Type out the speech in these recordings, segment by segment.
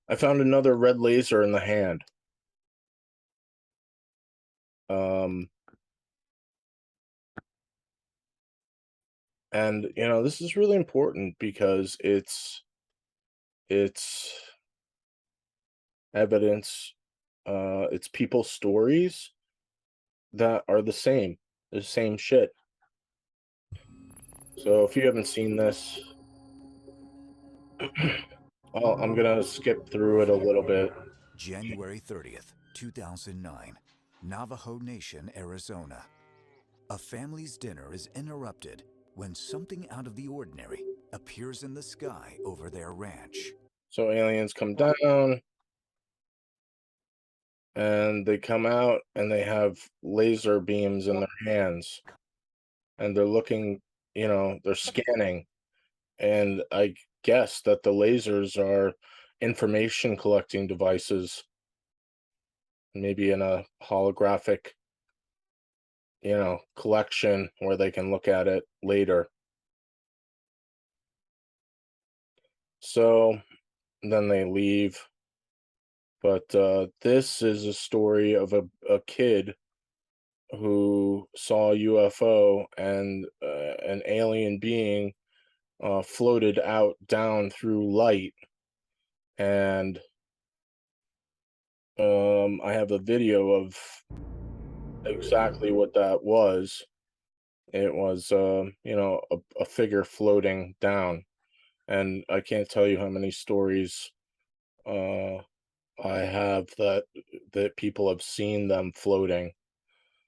I found another red laser in the hand. Um, and this is really important because it's evidence, it's people's stories that are the same shit. So if you haven't seen this, I'm gonna skip through it a little bit. January 30th, 2009, Navajo Nation, Arizona. A family's dinner is interrupted when something out of the ordinary appears in the sky over their ranch. So aliens come down and they come out and they have laser beams in their hands and they're looking, they're scanning. And I guess that the lasers are information collecting devices, maybe in a holographic, collection where they can look at it later. So then they leave. But this is a story of a kid who saw a UFO and an alien being floated out down through light. And I have a video of exactly what that was. It was, a figure floating down. And I can't tell you how many stories uh, I have that people have seen them floating.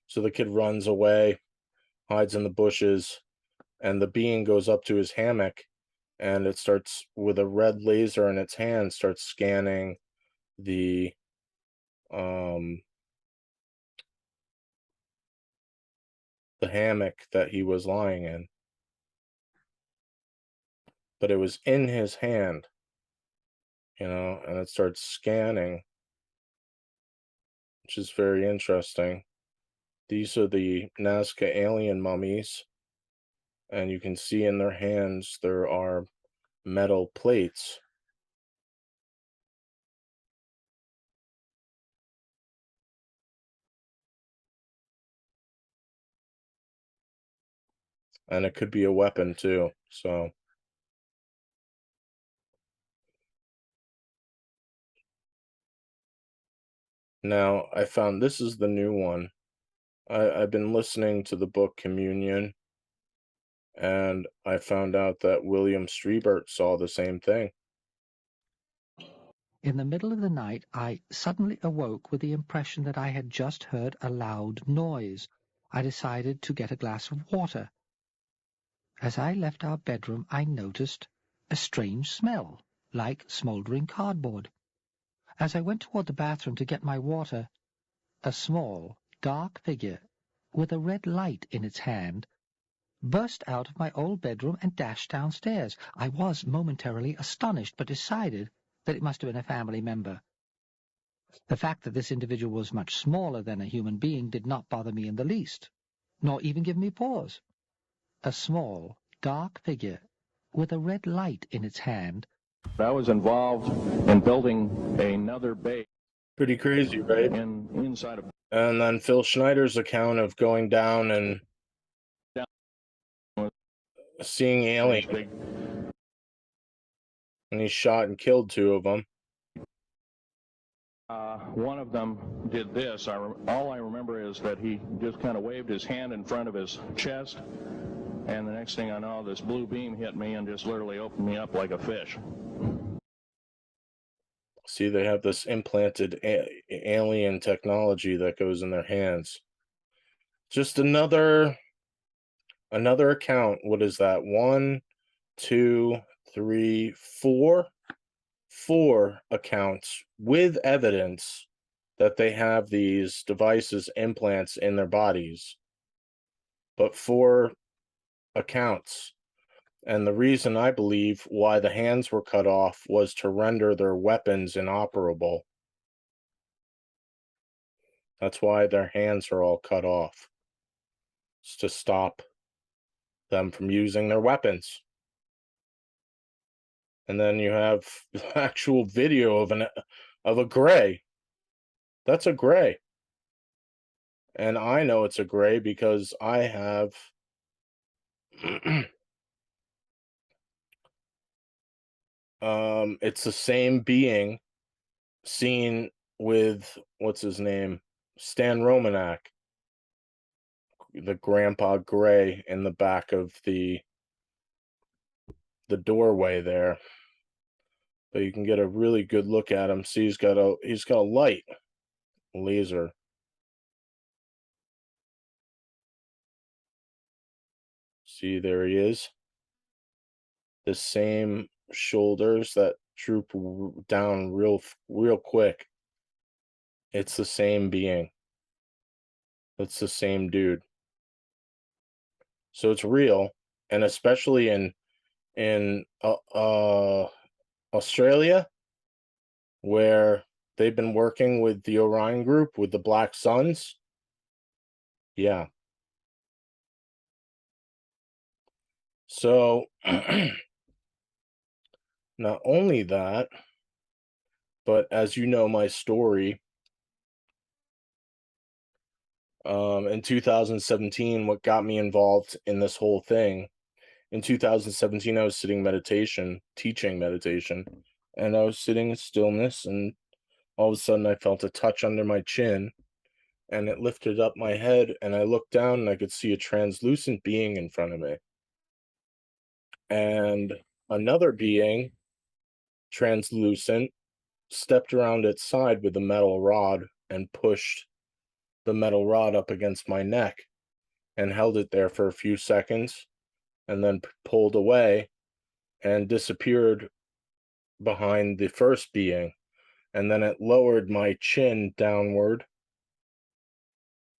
So the kid runs away, hides in the bushes, and the being goes up to his hammock, and it starts with a red laser in its hand, starts scanning the um the hammock that he was lying in. But it was in his hand, and it starts scanning, which is very interesting. These are the Nazca alien mummies, and you can see in their hands there are metal plates. And it could be a weapon too. So now I found this is the new one. I've been listening to the book Communion, and I found out that William Strieber saw the same thing. In the middle of the night, I suddenly awoke with the impression that I had just heard a loud noise. I decided to get a glass of water. As I left our bedroom, I noticed a strange smell, like smoldering cardboard. As I went toward the bathroom to get my water, a small, dark figure with a red light in its hand burst out of my old bedroom and dashed downstairs. I was momentarily astonished, but decided that it must have been a family member. The fact that this individual was much smaller than a human being did not bother me in the least, nor even give me pause. A small, dark figure with a red light in its hand. I was involved in building another base Pretty crazy, right? inside of. And then Phil Schneider's account of going down and seeing aliens, and he shot and killed two of them. One of them did this. All I remember is that he just kind of waved his hand in front of his chest, and the next thing I know, this blue beam hit me and just literally opened me up like a fish. See, they have this implanted alien technology that goes in their hands. Just another account. What is that? One, two, three, four accounts with evidence that they have these devices, implants in their bodies, but four accounts. And the reason I believe why the hands were cut off was to render their weapons inoperable. That's why their hands are all cut off. It's to stop them from using their weapons. And then you have actual video of a gray. That's a gray. And I know it's a gray because I have it's the same being seen with what's his name? Stan Romanak, the grandpa gray in the back of the doorway there. But you can get a really good look at him. See, he's got a light laser. See, there he is. The same shoulders that droop down real quick. It's the same being. It's the same dude. So it's real, and especially in Australia, where they've been working with the Orion group with the Black Suns. Yeah. So not only that, but as you know my story, in 2017, what got me involved in this whole thing, in 2017, I was teaching meditation, and I was sitting in stillness, and all of a sudden I felt a touch under my chin, and it lifted up my head, and I looked down, and I could see a translucent being in front of me. And another being, translucent, stepped around its side with a metal rod and pushed the metal rod up against my neck and held it there for a few seconds and then pulled away and disappeared behind the first being. And then it lowered my chin downward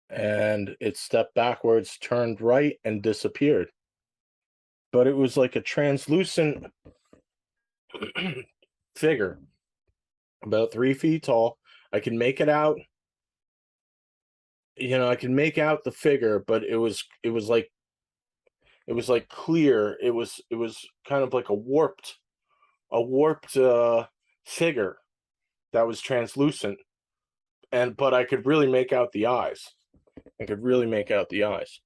and it stepped backwards, turned right, and disappeared. But it was like a translucent figure, about 3 feet tall. I can make it out. I can make out the figure, but it was like clear. It was kind of like a warped figure that was translucent, but I could really make out the eyes. I could really make out the eyes.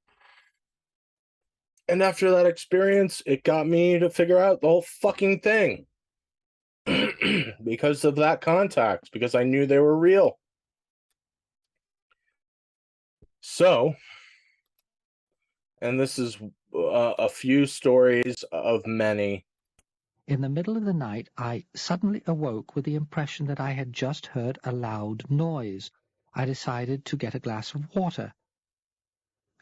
And after that experience, it got me to figure out the whole fucking thing. Because of that contact, because I knew they were real. So, and this is a few stories of many. In the middle of the night, I suddenly awoke with the impression that I had just heard a loud noise. I decided to get a glass of water.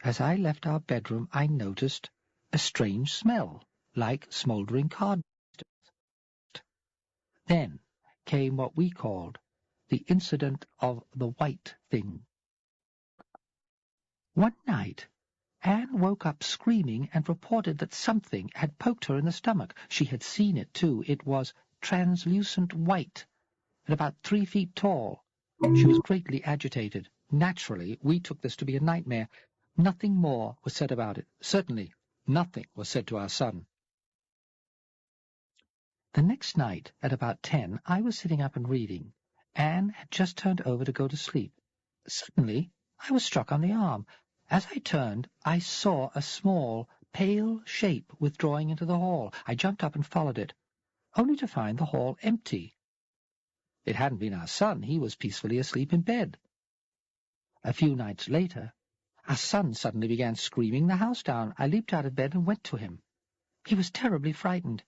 As I left our bedroom, I noticed a strange smell, like smouldering cardboard. Then came what we called the incident of the white thing. One night, Anne woke up screaming and reported that something had poked her in the stomach. She had seen it, too. It was translucent white and about 3 feet tall. She was greatly agitated. Naturally, we took this to be a nightmare. Nothing more was said about it. Certainly, nothing was said to our son. The next night, at about 10, I was sitting up and reading. Anne had just turned over to go to sleep. Suddenly, I was struck on the arm. As I turned, I saw a small, pale shape withdrawing into the hall. I jumped up and followed it, only to find the hall empty. It hadn't been our son. He was peacefully asleep in bed. A few nights later, our son suddenly began screaming the house down. I leaped out of bed and went to him. He was terribly frightened.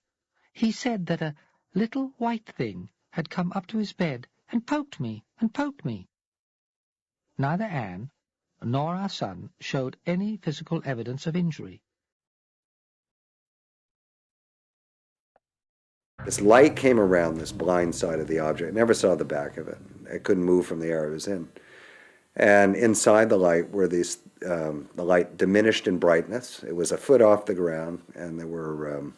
He said that a little white thing had come up to his bed and poked me and poked me. Neither Anne nor our son showed any physical evidence of injury. This light came around this blind side of the object. I never saw the back of it. It couldn't move from the area it was in. And inside the light were these, the light diminished in brightness. It was a foot off the ground, and there were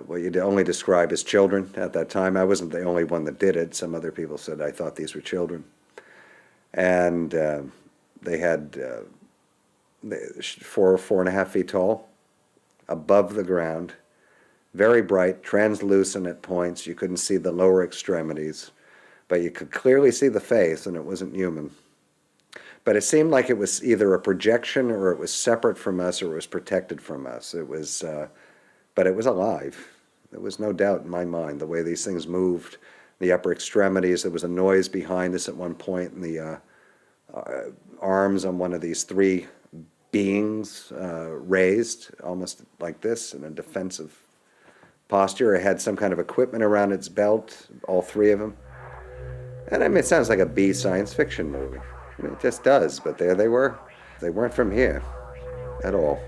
what you'd only describe as children at that time. I wasn't the only one that did it. Some other people said I thought these were children. And they had 4.5 feet tall, above the ground, very bright, translucent at points. You couldn't see the lower extremities, but you could clearly see the face, and it wasn't human. But it seemed like it was either a projection, or it was separate from us, or it was protected from us. It was, but it was alive. There was no doubt in my mind the way these things moved, the upper extremities. There was a noise behind us at one point, and the arms on one of these three beings raised, almost like this, in a defensive posture. It had some kind of equipment around its belt, all three of them. And I mean, it sounds like a B science fiction movie. I mean, it just does, but there they were. They weren't from here at all.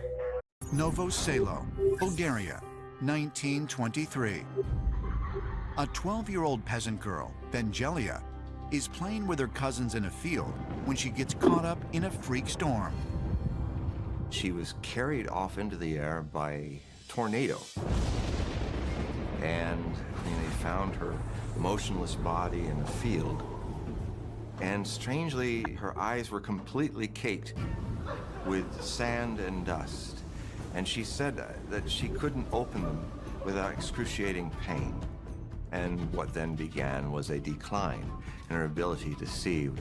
Novo Selo, Bulgaria, 1923. A 12-year-old peasant girl, Benjelia, is playing with her cousins in a field when she gets caught up in a freak storm. She was carried off into the air by a tornado. And they found her motionless body in a field. And strangely, her eyes were completely caked with sand and dust. And she said that she couldn't open them without excruciating pain. And what then began was a decline in her ability to see.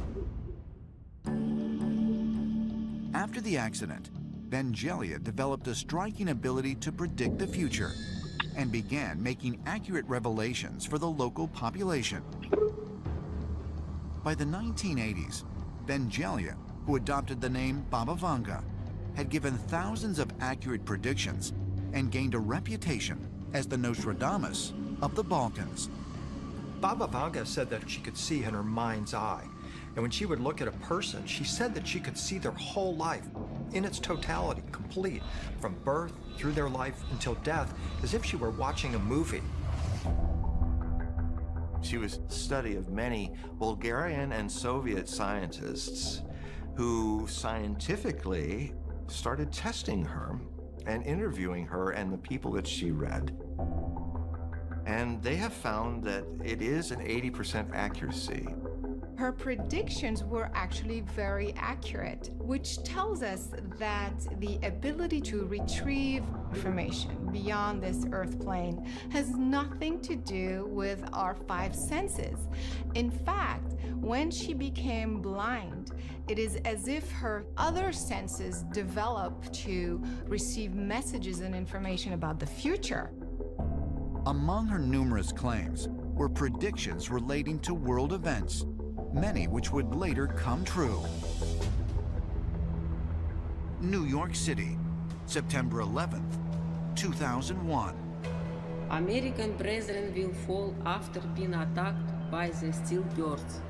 After the accident, Benjelia developed a striking ability to predict the future and began making accurate revelations for the local population. By the 1980s, Benjelia, who adopted the name Baba Vanga, had given thousands of accurate predictions and gained a reputation as the Nostradamus of the Balkans. Baba Vanga said that she could see in her mind's eye. And when she would look at a person, she said that she could see their whole life in its totality, complete, from birth through their life until death, as if she were watching a movie. She was a study of many Bulgarian and Soviet scientists who scientifically started testing her and interviewing her and the people that she read. And they have found that it is an 80% accuracy. Her predictions were actually very accurate, which tells us that the ability to retrieve information beyond this earth plane has nothing to do with our five senses. In fact, when she became blind, it is as if her other senses developed to receive messages and information about the future. Among her numerous claims were predictions relating to world events, many which would later come true. New York City, September 11th, 2001. American president will fall after being attacked by the steel birds.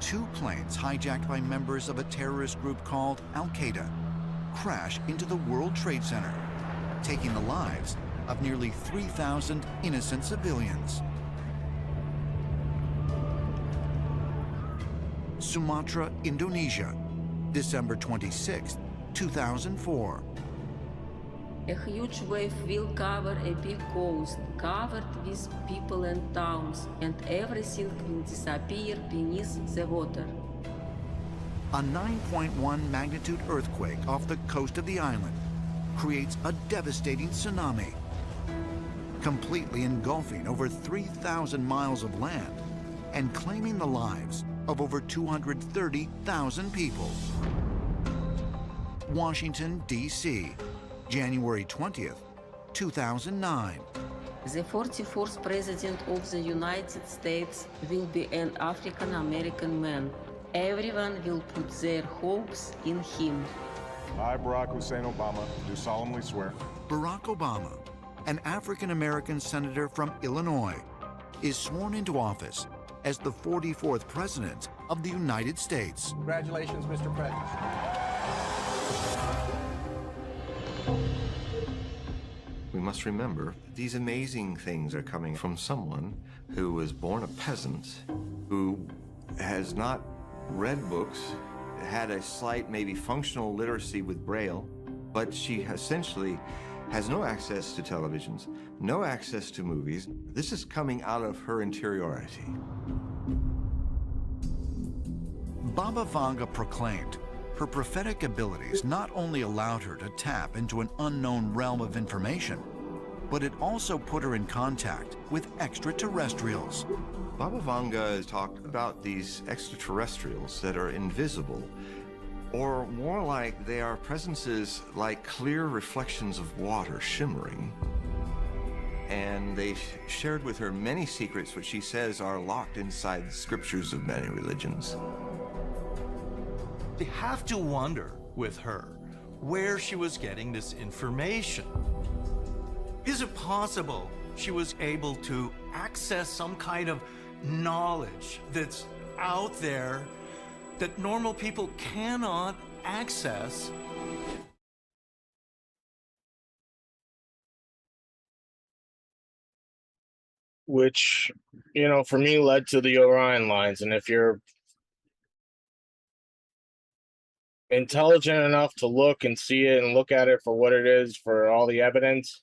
Two planes hijacked by members of a terrorist group called Al-Qaeda crash into the World Trade Center, taking the lives of nearly 3,000 innocent civilians. Sumatra, Indonesia, December 26, 2004. A huge wave will cover a big coast, covered with people and towns, and everything will disappear beneath the water. A 9.1 magnitude earthquake off the coast of the island creates a devastating tsunami, completely engulfing over 3,000 miles of land and claiming the lives of over 230,000 people. Washington, D.C., January 20th, 2009. The 44th President of the United States will be an African-American man. Everyone will put their hopes in him. I, Barack Hussein Obama, do solemnly swear. Barack Obama, an African-American senator from Illinois, is sworn into office as the 44th President of the United States. Congratulations, Mr. President. We must remember, these amazing things are coming from someone who was born a peasant, who has not read books, had a slight, maybe functional literacy with Braille, but she essentially has no access to televisions, no access to movies. This is coming out of her interiority. Baba Vanga proclaimed her prophetic abilities not only allowed her to tap into an unknown realm of information, but it also put her in contact with extraterrestrials. Baba Vanga has talked about these extraterrestrials that are invisible, or more like they are presences like clear reflections of water shimmering. And they shared with her many secrets which she says are locked inside the scriptures of many religions. You have to wonder with her where she was getting this information. Is it possible she was able to access some kind of knowledge that's out there that normal people cannot access? Which, you know, for me led to the Orion lines. And if you're intelligent enough to look and see it and look at it for what it is, for all the evidence,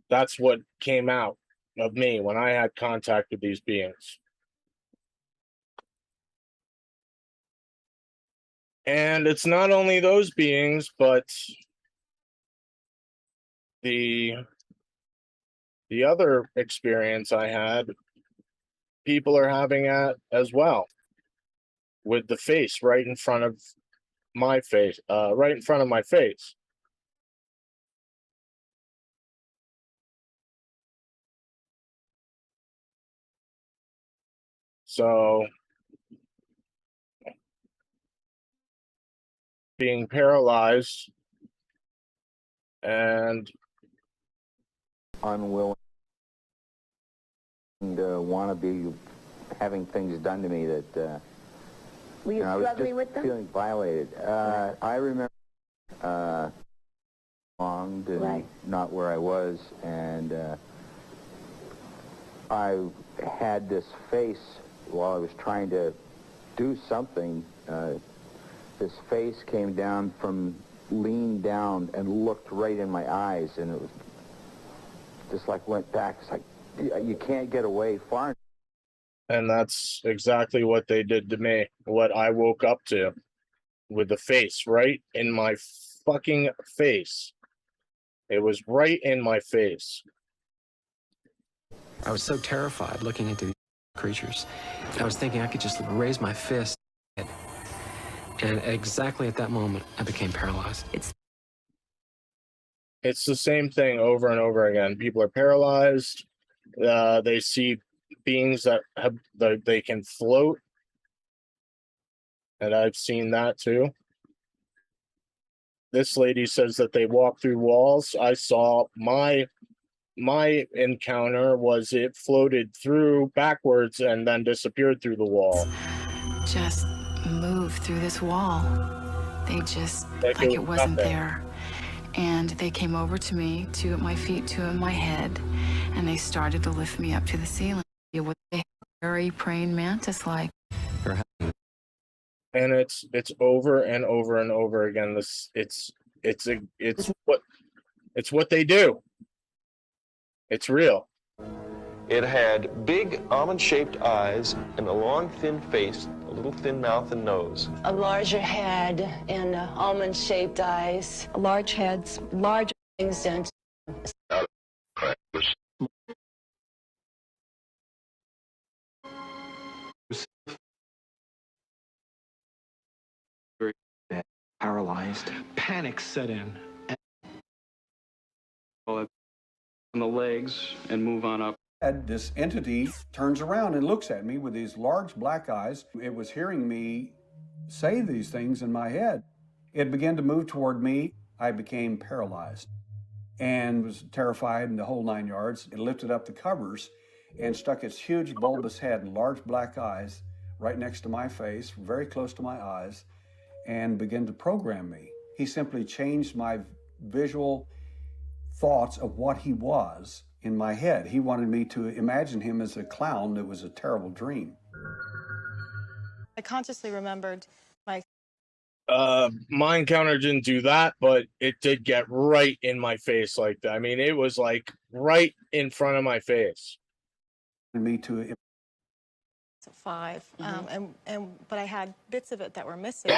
that's what came out of me when I had contact with these beings. And it's not only those beings, but the other experience I had, people are having as well, with the face right in front of my face, right in front of my face. So being paralyzed and unwilling to want to be having things done to me that were you struggling with them? Feeling violated. I remember longed and right. Not where I was, and I had this face while I was trying to do something. This face came down leaned down and looked right in my eyes, and it was just like went back. It's like you can't get away far. And that's exactly what they did to me, what I woke up to, with the face right in my fucking face. It was right in my face. I was so terrified looking into these creatures. I was thinking I could just raise my fist, and exactly at that moment, I became paralyzed. It's the same thing over and over again. People are paralyzed. They see beings that they can float, and I've seen that too. This lady says that they walk through walls. I saw my encounter was it floated through backwards and then disappeared through the wall. Just move through this wall. They just like it wasn't there. And they came over to me, two at my feet, two at my head, and they started to lift me up to the ceiling. It was very praying mantis like. And it's over and over and over again. It's what they do. It's real. It had big almond-shaped eyes and a long, thin face, a little thin mouth and nose. A larger head and almond-shaped eyes. Large heads, large things done. Very paralyzed. Panic set in. On the legs and move on up. This entity turns around and looks at me with these large black eyes. It was hearing me say these things in my head. It began to move toward me. I became paralyzed and was terrified in the whole 9 yards. It lifted up the covers and stuck its huge bulbous head and large black eyes right next to my face, very close to my eyes, and began to program me. He simply changed my visual thoughts of what he was in my head. He wanted me to imagine him as a clown that was a terrible dream. I consciously remembered my encounter didn't do that, but it did get right in my face like that. I mean, it was like right in front of my face. Me to 5, but I had bits of it that were missing.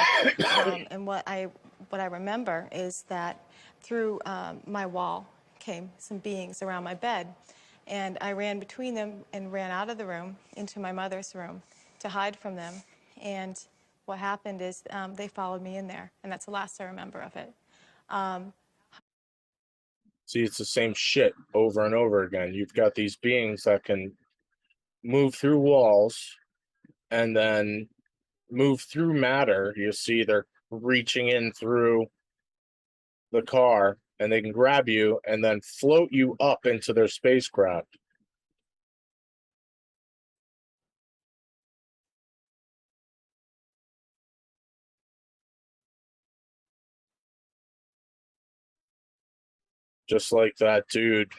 And what I remember is that through my wall came, some beings around my bed. And I ran between them and ran out of the room into my mother's room to hide from them. And what happened is they followed me in there, and that's the last I remember of it. See, it's the same shit over and over again. You've got these beings that can move through walls and then move through matter. You see, they're reaching in through the car and they can grab you and then float you up into their spacecraft. Just like that dude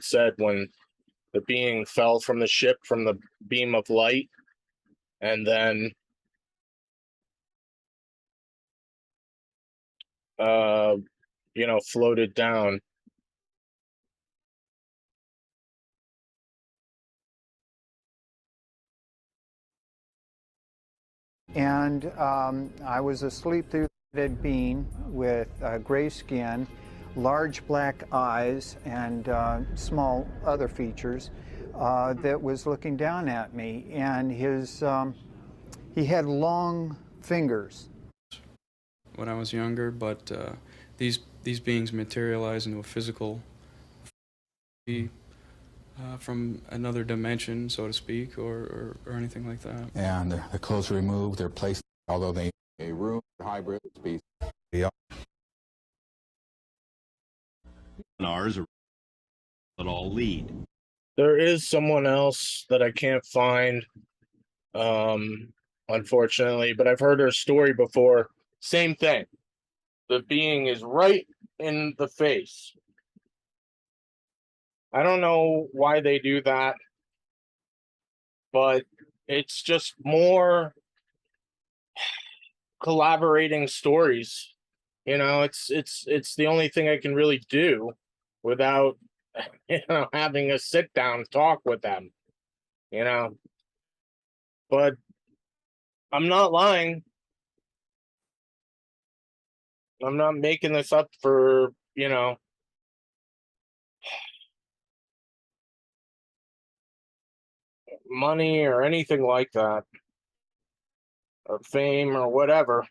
said when the being fell from the ship from the beam of light and then floated down. And I was asleep through that being with gray skin, large black eyes, and small other features that was looking down at me. And he had long fingers. When I was younger, but these beings materialize into a physical from another dimension, so to speak, or anything like that. And the clothes are removed, they're placed, although they a room hybrid species. Ours are that all lead. There is someone else that I can't find, unfortunately, but I've heard her story before. Same thing. The being is right in the face. I don't know why they do that, but it's just more collaborating stories. It's the only thing I can really do without having a sit down talk with them. But I'm not lying. I'm not making this up for, money or anything like that, or fame or whatever.